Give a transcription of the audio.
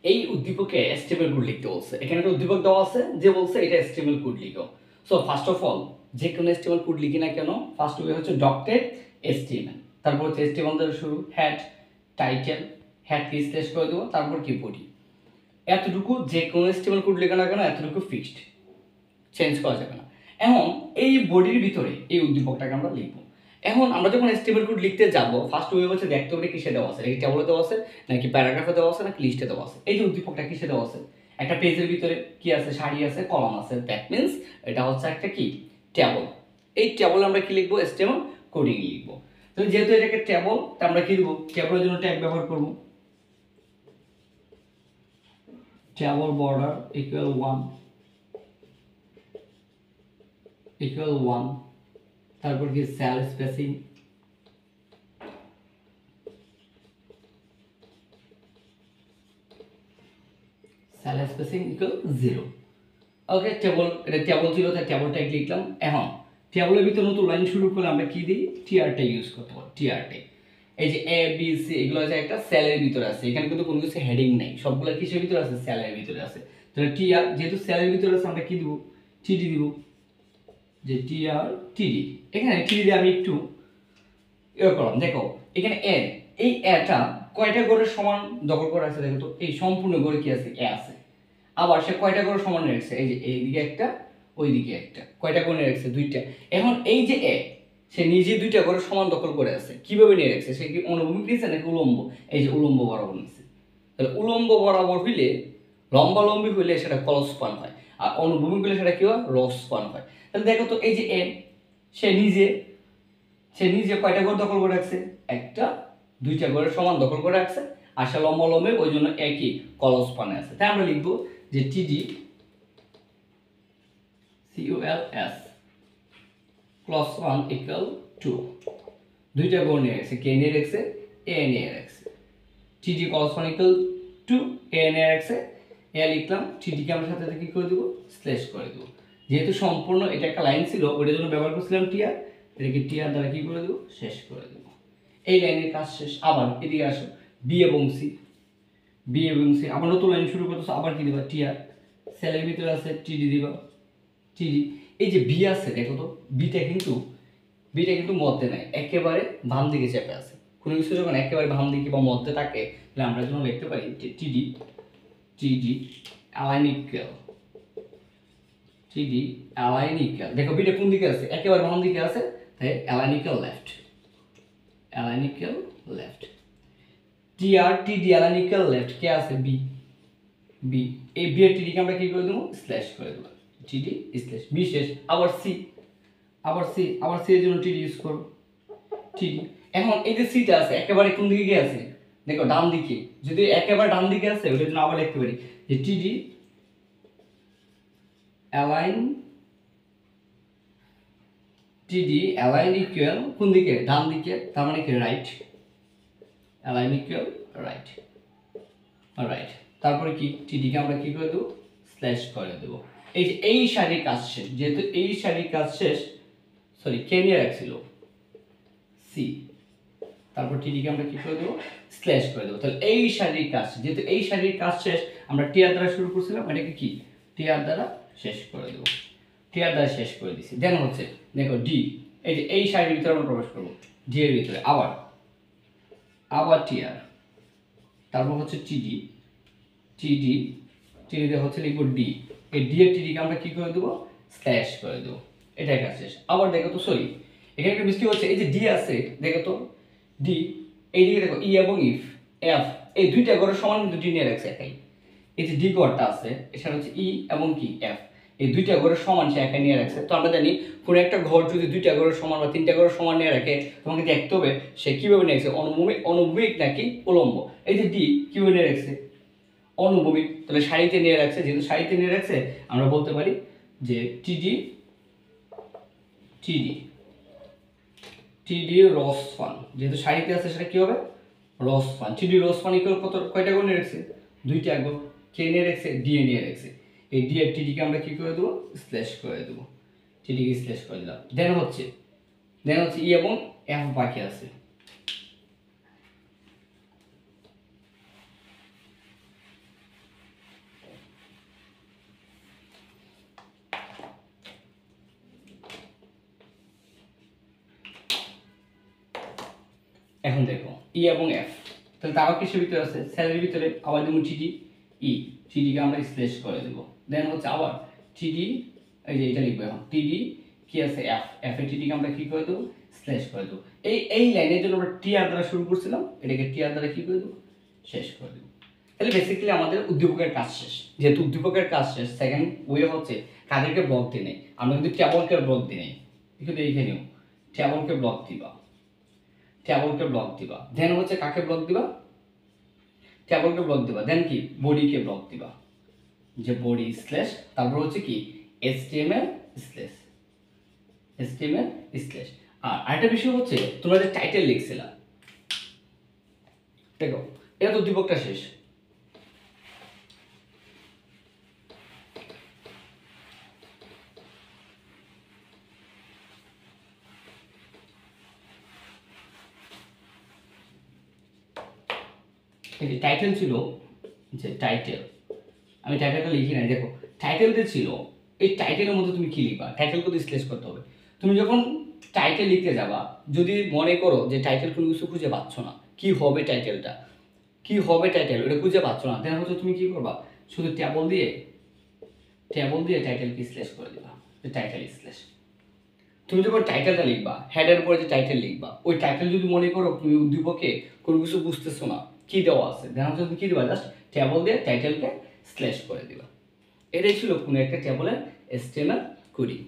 এই উদ্দীপকে HTML code লিখতে বলছে। এখানে একটা উদ্দীপক দেওয়া আছে যে বলছে এটা HTML কোড লিখো। সো ফার্স্ট অফ অল যে কোনো HTML কোড লিখি না কেন, ফার্স্ট ওয়ে হচ্ছে ডটেড HTML, তারপর হচ্ছে HTML দ্বারা শুরু, হেড, টাইটেল, হেড কি স্ল্যাশ করে দেবো, তারপর কি বডি। এতটুকু যে কোনো HTML কোড লেখা না কেন এতটুকু ফিক্সড, চেঞ্জ করা যাবে না। এখন এই বডির ভিতরে এই উদ্দীপকটাকে আমরা লিখবো। এখন আমরা যখন HTML কোড লিখতে যাব ফার্স্ট ওয়ে হচ্ছে দেখতে হবে কিসে দেওয়া আছে, এই টেবলে দেওয়া আছে নাকি প্যারাগ্রাফে দেওয়া আছে নাকি লিস্টে দেওয়া আছে। এই যে উদ্দীপকটা কিসে দেওয়া আছে, একটা পেজের ভিতরে কি আছে, সারি আছে, কলাম আছে, দ্যাট মিন্স এটা হচ্ছে একটা কি টেবল। এই টেবলে আমরা কি লিখবো, HTML কোডিং লিখবো। তো যেহেতু এটাকে টেবল, তা আমরা কি দেবো, টেবলের জন্য ট্যাগ ব্যবহার করব, টেবল বর্ডার ইকুয়াল 1, তারপর কি sell spacing, sell spacing equal 0। ওকে, টেবল, এটা টেবল ছিল তাই টেবল ট্যাগ লিখলাম। এখন টেবলের ভিতরে নতুন লাইন শুরু করলে আমরা কি দিই, টিআর ট্যাগ ইউজ করতে পারি। টিআর ট্যাগ, এই যে এ বি সি এগুলো আছে একটা সেলের ভিতরে আছে, এখানে কিন্তু কোনো কিছু হেডিং নেই, সবগুলো কিসের ভিতরে আছে, সেলের ভিতরে আছে। তাহলে টিআর যেহেতু সেলের ভিতরে আছে আমরা কি দিব, টিডি দিব, যে টিআর টিডি। এখানে টিডি দিয়ে আমি একটু করলাম, দেখো এখানে এ, এই এটা কয়টা গড়ের সমান দখল করে আছে, দেখো তো এই সম্পূর্ণ গড়ে কি আছে, এ আছে। আবার সে কয়টা গড় সমান রেখেছে, এই যে এইদিকে একটা ওইদিকে একটা, কয়টা গড় নিয়ে রেখেছে, 2টা। এখন এই যে এ, সে নিজে 2টা গড় সমান দখল করে আছে, কিভাবে নিয়ে রেখেছে, সে কি অনুভূমিক নিয়েছে নাকি উলম্ব, এই যে উলম্ব বরাবর নিয়েছে। তাহলে উলম্ব বরাবর হইলে, লম্বা লম্বি হইলে সেটা ক্রস স্পান হয়, আর অনুভূমিক হইলে সেটা কি হয়, রস স্পান হয়। তাহলে দেখো তো এই যে এ, সে নিজে কয়টা ঘর দখল করে রাখছে, একটা 2টা ঘরের সমান দখল করে রাখছে, আর সে লম্বা লম্বে ওই জন্য একই কলস পানে আছে। তাই আমরা লিখবো যে টিডি COLS ক্লস 1 ইকুয়াল 2, 2টা ঘর নিয়ে রাখছে, কে নিয়ে রাখছে, এ নিয়ে রাখছে। টিডি ক্লস 1 ইকুয়াল 2, এ নিয়ে রাখছে, এ লিখলাম, টিডিকে আমরা সাথে সাথে কি করে দেবো, স্ল্যাশ করে দেবো। যেহেতু সম্পূর্ণ এটা একটা লাইন ছিল ওটার জন্য ব্যবহার করছিলাম টিআর, এটাকে টিআর দ্বারা কি করে দেবো, শেষ করে দেবো। এই লাইনের কাজ শেষ। আবার এদিকে আসো, বি এবং সি, আবার নতুন লাইন শুরু করতেছো, আবার কি দিবা, টিআর, সেলের ভিতরে আছে টিডি দিবা, টিডি। এই যে বি আছে দেখো তো, বিটা কিন্তু মধ্যে নাই, একেবারে বাম দিকে চেপে আছে। কোনো কিছু যখন একেবারে বাম দিকে বা মধ্যে থাকে তাহলে আমরা যখন লিখতে পারি যে টিডি অ্যালাইন ইকুয়াল, দেখো বিটা কোন দিকে আছে, একেবারে বাম দিকে আছে, তাই অ্যালাইন ইকুয়াল লেফট। টিআর টিডি অ্যালাইন ইকুয়াল লেফট, কে আছে, বি, এই বি এর টিডিকে আমরা কি করে দেবো, স্ল্যাশ করে দেবো, টিডি স্ল্যাশ বি শেষ। আবার সি এর জন্য টিডি ইউজ করব, টিডি। এখন এই যে সিটা আছে একেবারে কোন দিকে গিয়ে আছে, দেখো ডান দিকে, যদি একেবারে ডান দিকে আছে ওটার জন্য আবার লিখতে পারি যে টিডি অ্যালাইন ইকুয়াল কোন দিকে, ডান দিকে, তার মানে কি রাইট, অ্যালাইন ইকুয়াল রাইট। তারপরে কি টিডিকে আমরা কি করে দেবো, স্ল্যাশ করে দেবো। এই যে এই সারির কাজ শেষ, যেহেতু এই সারির কাজ শেষ, সরি কে নিয়ে রাখছিল, সি, তারপর টিডিকে আমরা কি করে দেবো, স্ল্যাশ করে দেবো। তাহলে এই সারির কাজ, যেহেতু এই সারির কাজ শেষ, আমরা টিআর দ্বারা শুরু করছিলাম, এটাকে কি টিআর দ্বারা শেষ করে দেবো, টিআর দ্বারা শেষ করে দিছি। দেন হচ্ছে দেখো ডি, এই যে এই সারির ভিতরে আমরা প্রবেশ করবো, ডি এর ভিতরে আবার টিআর, তারপর হচ্ছে টিডি দিয়ে হচ্ছে লিখবো ডি, এই ডি এর টিডিকে আমরা কি করে দেবো, স্ল্যাশ করে দেবো, এটাই কাজ শেষ। আবার দেখো তো, সরি এখানে একটা মিস্টেক হচ্ছে, এই যে ডি আছে দেখো তো, ডি এইদিকে দেখো, ই এবং এফ এই 2টা ঘরের সমান কিন্তু ডি নিয়ে রাখছে একাই। এই যে ডি ঘরটা আছে এখানে হচ্ছে ই এবং কি এফ, এই 2টা ঘরের সমান সে একাই নিয়ে রাখছে। তো আমরা জানি কোনো একটা ঘর যদি 2টা ঘরের সমান বা 3টা ঘরের সমান নিয়ে রাখে, তোমাকে দেখতে হবে সে কিভাবে নিয়ে রাখছে, অনুভূমিক নাকি উলম্ব। এই যে ডি কিভাবে নিয়ে রাখছে, অনুভূমিক, তাহলে সারিতে নিয়ে রাখছে, যেহেতু সারিতে নিয়ে রাখছে আমরা বলতে পারি যে টিডি রস ফান, যেহেতু সারিতে আছে সেটা কি হবে, রস ফান। টিডি রস ফান ইকুয়াল কত, কয়টা গুণ নিয়ে রাখছে, 2টা গুণ, কে নিয়ে রাখছে, ডি এ নিয়ে রাখছে। এই ডি এর টিডিকে আমরা কি করে দেবো, স্ল্যাশ করে দেবো, টিডিকে স্ল্যাশ করে দিলাম। দেন হচ্ছে ই এবং এফ বাকি আছে, এখন দেখো ই এবং এফ, তাহলে তারা কিসের ভিতরে আছে, সেলের ভিতরে। আবার যেমন টিডি ই, টিডিকে আমরা স্ল্যাশ করে দেব। দেন হচ্ছে আবার টিডি, এই যে এটা লিখবো এখন টিডি কি আছে এফ, এফ এ টিডিকে আমরা কি করে দেবো, স্ল্যাশ করে দেবো। এই লাইনের জন্য আমরা টিআর দ্বারা শুরু করছিলাম, এটাকে টিআর দ্বারা কি করে দেবো, শেষ করে দেবো। তাহলে বেসিক্যালি আমাদের উদ্দীপকের কাজ শেষ। যেহেতু উদ্দীপকের কাজ শেষ, সেকেন্ড ওয়ে হচ্ছে কাদেরকে ব্লক দিয়ে নেই, আমরা কিন্তু টেবলকে ব্লক দিই নেই। কিন্তু এইখানেও টেবলকে ব্লক দিবা, টেবলকে ব্লক দিবা। দেন হচ্ছে কাকে ব্লক দিবা, টেবলকে ব্লক দিবা। দেন কি বডিকে ব্লক দিবা, যে বডি স্ল্যাশ তারপর হচ্ছে কি HTML স্ল্যাশ, HTML স্ল্যাশ। আর আরেকটা বিষয় হচ্ছে তোমরা যে টাইটেল লিখছিলা, দেখো এটা তো উদ্দীপকটা শেষ। টাইটেল ছিল, যে টাইটেল, আমি টাইটেলটা লিখি নাই, দেখো টাইটেল যে ছিল, এই টাইটেলের মধ্যে তুমি কি লিখবা, টাইটেলকে তো স্ল্যাশ করতে হবে। তুমি যখন টাইটেল লিখতে যাবা, যদি মনে করো যে টাইটেল কোনো কিছু খুঁজে পাচ্ছ না, কি হবে টাইটেলটা, কি হবে টাইটেল ওটা খুঁজে পাচ্ছ না, দেন হচ্ছে তুমি কি করবা, শুধু ট্যাবল দিয়ে টাইটেলকে স্ল্যাশ করে দিবা, টাইটেল স্ল্যাশ। তুমি যখন টাইটেলটা লিখবা, হেডের উপরে যে টাইটেল লিখবা, ওই টাইটেল যদি মনে করো তুমি উদ্দীপকে কোনো কিছু বুঝতেছো না, কি দেওয়া আছে, দেন হচ্ছে তুমি কি দিবা, জাস্ট ট্যাবল দিয়ে টাইটেলকে স্ল্যাশ করে দিবা। এটাই ছিল কোনো একটা টেবলের HTML কোডিং।